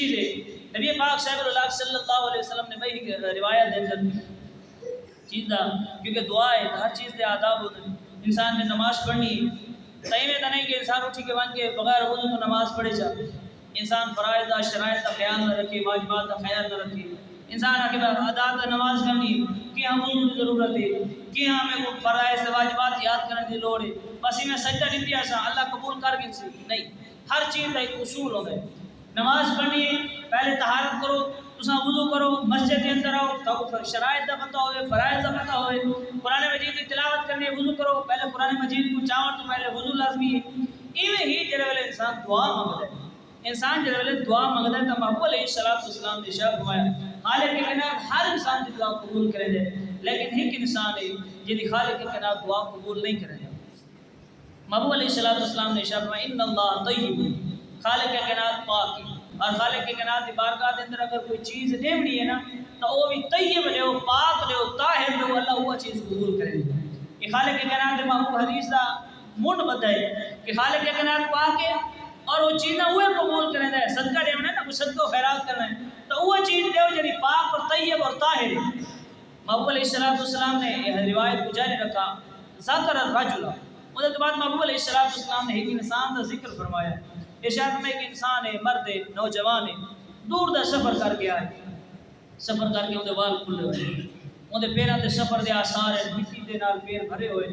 چیز ہے نبی پاک صاحب اللہ صلی اللہ علیہ وسلم نے بھائی روایت دے چیز دا کیونکہ دعا ہے ہر چیز دے آداب ہوتے ہیں. انسان نے نماز پڑھنی ہے صحیح میں تو نہیں کہ انسان اٹھی کے بن کے بغیر وضو تو نماز پڑھے جا. انسان فرائض دا شرائط کا خیال نہ رکھے واجبات کا خیال نہ رکھے. انسان آ کے ادا کا نماز کرنی کہ ہم وضو کی ضرورت ہے کہ ہمیں وہ فرائض واجبات یاد کرنے کی لوڑ ہے بس میں سجدہ نہیں دیا سا اللہ قبول کر گئی سی نہیں. ہر چیز کا ایک اصول ہوتا ہے. نماز پڑھنی ہے پہلے طہارت کرو تساں وضو کرو مسجد کے اندر آؤ تو شرائط کا پتہ ہوئے فرائض کا پتہ ہوئے. قرآن مجید کی تلاوت کرنی ہے وضو کرو پہلے قرآن مجید کو چاہو تو پہلے وضو لازمی ہے. ایویں ہی جڑے والے انسان دعا مانگتا ہے انسان جڑے والے دعا مانگتا ہے تو محبوب علیہ السلام نے ارشاد فرمایا خالق کے کائنات ہر انسان کی دعا قبول کرے دے لیکن ایک انسان ہے جن خالق کے کائنات دعا قبول نہیں کرے گا. محبوب علیہ السلام نے ارشاد فرمایا ان اللہ طیب خالق کے کائنات پاک ہے اور خالق کے کائنات کی بارگاہ کے اندر اگر کوئی چیز دیونی ہے نا تو وہ بھی طیب لے پاک لے طاہر لے اللہ وہ چیز قبول کرے گا. کہ خالق کے کائنات کے محبوب حدیث کا منڈ بتا ہے کہ خالق کے کائنات پاک ہے اور وہ چیزیں وہ قبول کریں دے صدقہ دینا ہے نا کوئی صدقہ خیرات کرنا ہے تو وہ چیز دے جی پاک اور طیب اور طاہر ہے. محبوب علیہ السلام نے یہ روایت کو جاری رکھا ذکر الرجل اس کے بعد محبوب علیہ السلام نے ایک انسان کا ذکر فرمایا. ارشاد میں ایک انسان ہے مرد ہے نوجوان ہے دور دا سفر کر کے آئے سفر کر کے وہ وال کھلے ہوئے وہ پیروں کے سفر دے آثار ہے مٹی دے نال پیر بھرے ہوئے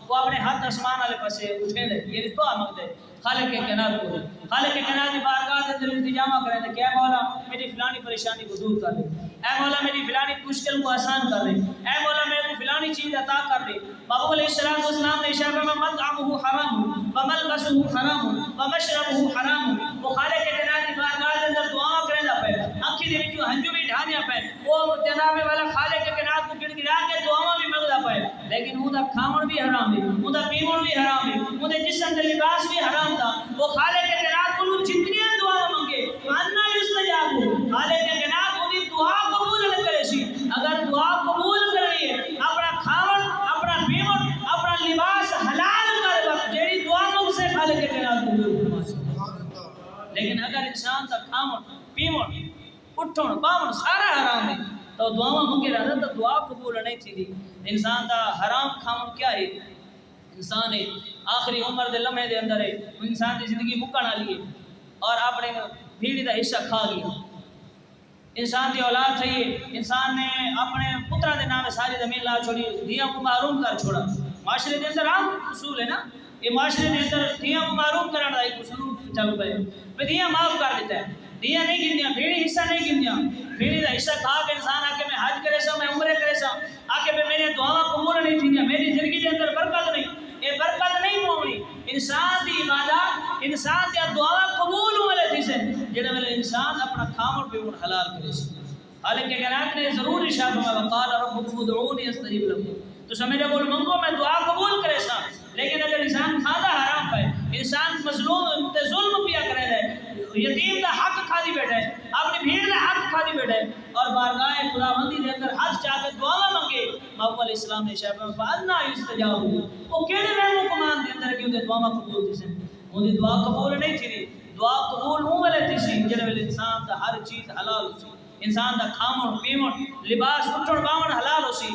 وہ اپنے ہاتھ آسمان والے پاسے اٹھے دے یہ دعا مانگتے خالق کے کائنات کو خالق کے کائنات کی بارگاہ کے اندر التجامہ کریں دے کہ اے مولا میری فلانی پریشانی کو دور کر دے اے مولا میری فلانی مشکل کو آسان کر دے اے مولا میرے کو فلانی چیز عطا کر دے. محبوب علیہ السلام نے ارشاد فرمایا مطعمہ حرام وملبسہ حرام ومشربہ حرام. وہ خالق کے کائنات کی بارگاہ کے اندر دعا کریں دا پے اکھی دے وچوں ہنجو بھی ڈھانیا پے وہ جناب والا خالق کے کائنات کو گڑ گڑا کے دعاواں بھی منگدا پے لیکن اوندا کھاون بھی حرام ہے اوندا پیون بھی حرام ہے اوندا جسم دے لباس بھی حرام تھا. وہ خالق کے کائنات کو جتنی دعا مانگے انا یستجاب خالق کے کائنات کو دعا قبول نہ کرے سی. اگر دعا قبول کرنی ہے اپنا کھاون اپنا پیون اپنا لباس حلال کر وقت جیڑی دعا مانگ سے خالق کے کائنات قبول فرما. لیکن اگر انسان کا کھاون پیون اٹھن باون سارا حرام ہے تو دعا مانگے رہتا تو دعا قبول نہیں تھی دی. انسان کا حرام کھاون کیا ہے انسان ہے آخری عمر دے لمحے دے اندر ہے انسان کی زندگی مکن والی ہے اور اپنے بھیڑی دا حصہ کھا گیا. انسان کی اولاد تھی انسان نے اپنے پترا دے نام ساری زمین لا چھوڑی دیا کو محروم کر چھوڑا. معاشرے کے اندر عام اصول ہے نا یہ معاشرے کے اندر دیا کو محروم کرنے کا ایک اصول چل پہ پہ دیا معاف کر دیتا ہے دیا نہیں گندیاں بھیڑی حصہ نہیں گندیاں بھیڑی دا حصہ کھا کے انسان آ کے میں حج کرے سا میں عمرے کرے سا آ کے میرے دعا قبول نہیں تھیں میری زندگی کے اندر برکت نہیں یہ برکت نہیں پاؤنی. انسان کی عبادت انسان کی دعا قبول والے تھی سے جڑے والے انسان اپنا کھاون پیون حلال کرے سے. خالق کے کائنات نے ضرور ارشاد فرمایا وقال ربکم ادعونی استجب لکم تو سمجھے بول منگو میں دعا قبول کرے سا. لیکن اگر انسان کھانا حرام پائے انسان مظلوم تے ظلم پیا کرے دے یتیم دا حق کھا دی بیٹھے اپنی بھیڑ دا حق کھا دی بیٹھے اور بارگاہ خداوندی دے اندر حج چاہ کے دعا مانگے محبوب علیہ السلام نے ارشاد فرمایا فانا یستجاب او کیڑے رحم و کمان دے اندر کہ اون دعا قبول تھی سے اون دی دعا قبول نہیں تھی. دعا قبول ہوں والے تھی سی جڑے ویلے انسان دا ہر چیز حلال ہو سی انسان دا کھاون پیون لباس اٹھن باون حلال ہو سی.